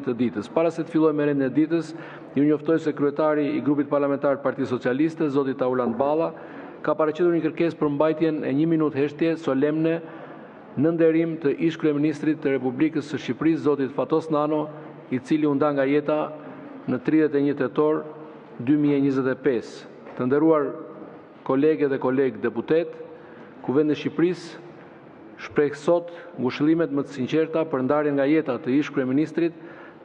të ditës. Para se të filloj me rendin e ditës, ju njoftoj se kryetari i grupit parlamentar të Partisë Socialiste, zoti Taulant Balla, ka paraqitur një kërkesë për mbajtjen e 1 minutë heshtje solemne në nderim të ish kryeministrit të Republikës së Shqipërisë, zotit Fatos Nano, i cili u nda nga jeta në 31 tetor 2025. Të nderuar kolege dhe kolegë deputet, Kuvendi i Shqipërisë shpreh sot ngushëllimet më të sinqerta për ndarjen nga jeta të ish kryeministrit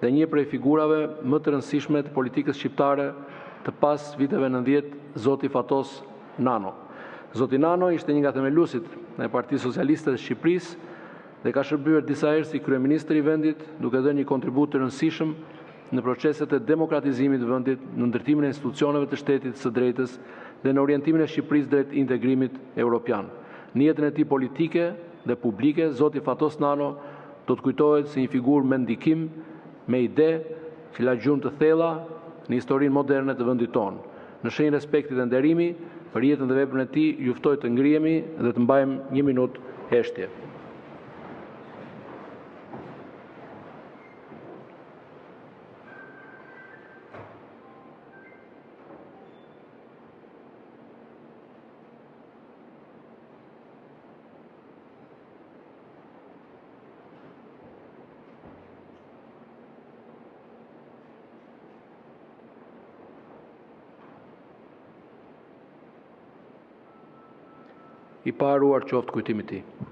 dhe një prej figurave më të rëndësishme të politikës shqiptare të pas viteve 90, zoti Fatos Nano. Zoti Nano ishte një nga themeluesit e Partisë Socialiste të Shqipërisë dhe ka shërbyer disa herë si kryeministër i vendit, duke dhënë një kontribut të rëndësishëm në proceset e demokratizimit të vendit, në ndërtimin e institucioneve të shtetit së drejtës dhe në orientimin e Shqipërisë drejt integrimit evropian. Në jetën e tij politike dhe publike, zoti Fatos Nano do të kujtohet si një figurë me ndikim, me ide, që la gjumë të thella në historinë moderne të vendit tonë. Në shenjë respekti dhe nderimi për jetën dhe veprën e tij, ju ftoj të ngrihemi dhe të mbajmë 1 minutë heshtje. I paruar qoftë kujtimi i tij.